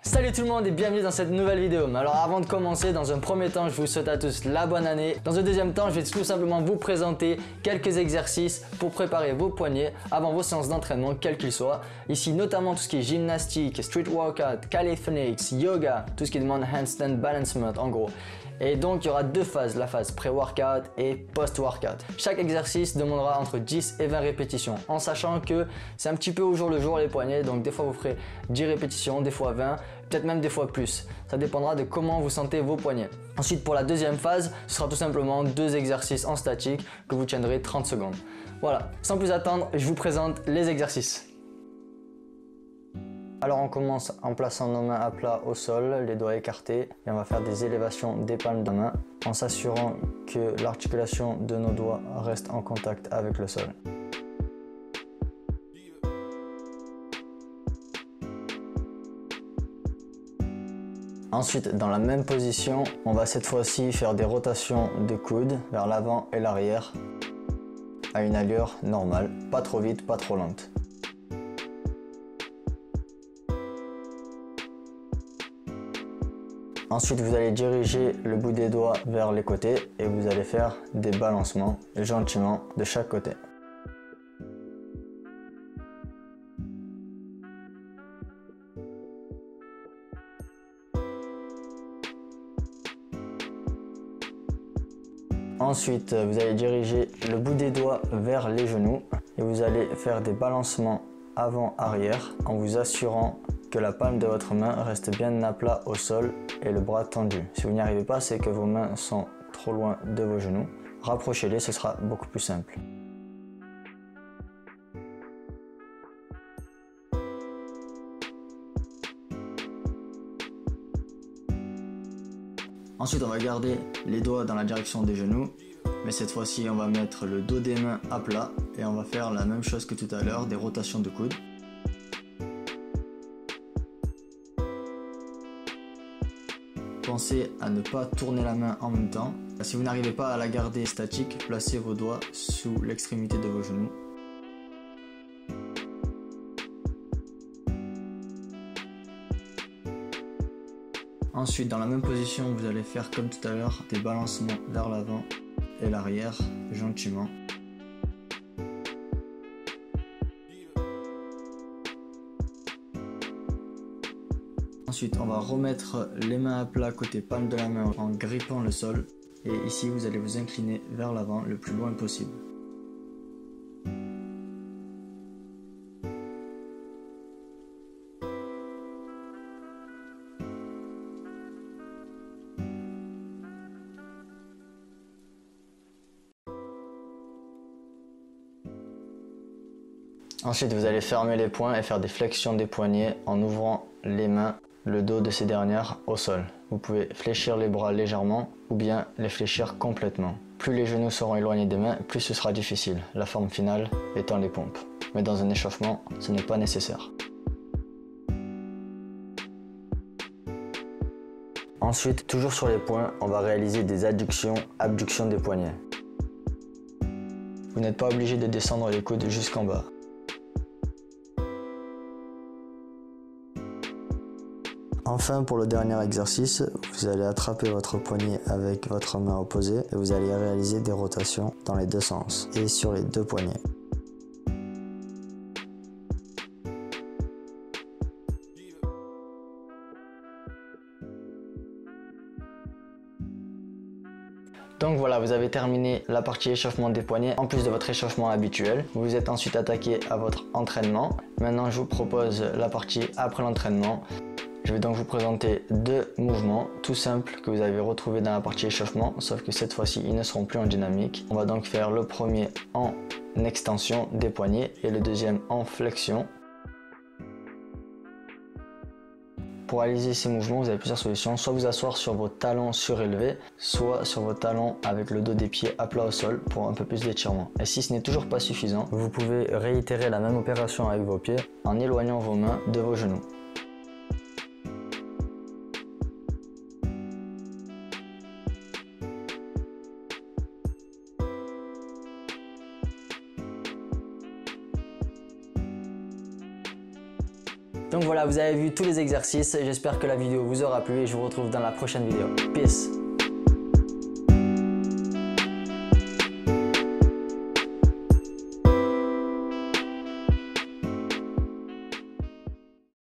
Salut tout le monde et bienvenue dans cette nouvelle vidéo. Alors avant de commencer, dans un premier temps, je vous souhaite à tous la bonne année. Dans un deuxième temps, je vais tout simplement vous présenter quelques exercices pour préparer vos poignets avant vos séances d'entraînement, quels qu'ils soient. Ici notamment tout ce qui est gymnastique, street workout, calisthenics, yoga, tout ce qui demande handstand balancement en gros. Et donc il y aura deux phases, la phase pré-workout et post-workout. Chaque exercice demandera entre 10 et 20 répétitions, en sachant que c'est un petit peu au jour le jour les poignets, donc des fois vous ferez 10 répétitions, des fois 20, peut-être même des fois plus. Ça dépendra de comment vous sentez vos poignets. Ensuite pour la deuxième phase, ce sera tout simplement deux exercices en statique que vous tiendrez 30 secondes. Voilà, sans plus attendre, je vous présente les exercices. Alors on commence en plaçant nos mains à plat au sol, les doigts écartés, et on va faire des élévations des palmes de main en s'assurant que l'articulation de nos doigts reste en contact avec le sol. Ensuite, dans la même position, on va cette fois-ci faire des rotations de coudes vers l'avant et l'arrière à une allure normale, pas trop vite, pas trop lente. Ensuite, vous allez diriger le bout des doigts vers les côtés et vous allez faire des balancements gentiment de chaque côté. Ensuite, vous allez diriger le bout des doigts vers les genoux et vous allez faire des balancements avant-arrière en vous assurant que la palme de votre main reste bien à plat au sol et le bras tendu. Si vous n'y arrivez pas, c'est que vos mains sont trop loin de vos genoux. Rapprochez-les, ce sera beaucoup plus simple. Ensuite, on va garder les doigts dans la direction des genoux, mais cette fois-ci, on va mettre le dos des mains à plat et on va faire la même chose que tout à l'heure, des rotations de coudes. Pensez à ne pas tourner la main en même temps. Si vous n'arrivez pas à la garder statique, placez vos doigts sous l'extrémité de vos genoux. Ensuite, dans la même position, vous allez faire comme tout à l'heure, des balancements vers l'avant et l'arrière, gentiment. Ensuite, on va remettre les mains à plat côté palme de la main en grippant le sol. Et ici, vous allez vous incliner vers l'avant le plus loin possible. Ensuite, vous allez fermer les poings et faire des flexions des poignets en ouvrant les mains, le dos de ces dernières au sol. Vous pouvez fléchir les bras légèrement ou bien les fléchir complètement. Plus les genoux seront éloignés des mains, plus ce sera difficile, la forme finale étant les pompes. Mais dans un échauffement, ce n'est pas nécessaire. Ensuite, toujours sur les poings, on va réaliser des adductions, abductions des poignets. Vous n'êtes pas obligé de descendre les coudes jusqu'en bas. Enfin, pour le dernier exercice, vous allez attraper votre poignet avec votre main opposée et vous allez réaliser des rotations dans les deux sens et sur les deux poignets. Donc voilà, vous avez terminé la partie échauffement des poignets en plus de votre échauffement habituel. Vous vous êtes ensuite attaqué à votre entraînement. Maintenant, je vous propose la partie après l'entraînement. Je vais donc vous présenter deux mouvements tout simples que vous avez retrouvés dans la partie échauffement, sauf que cette fois-ci, ils ne seront plus en dynamique. On va donc faire le premier en extension des poignets et le deuxième en flexion. Pour réaliser ces mouvements, vous avez plusieurs solutions. Soit vous asseoir sur vos talons surélevés, soit sur vos talons avec le dos des pieds à plat au sol pour un peu plus d'étirement. Et si ce n'est toujours pas suffisant, vous pouvez réitérer la même opération avec vos pieds en éloignant vos mains de vos genoux. Donc voilà, vous avez vu tous les exercices. J'espère que la vidéo vous aura plu et je vous retrouve dans la prochaine vidéo. Peace!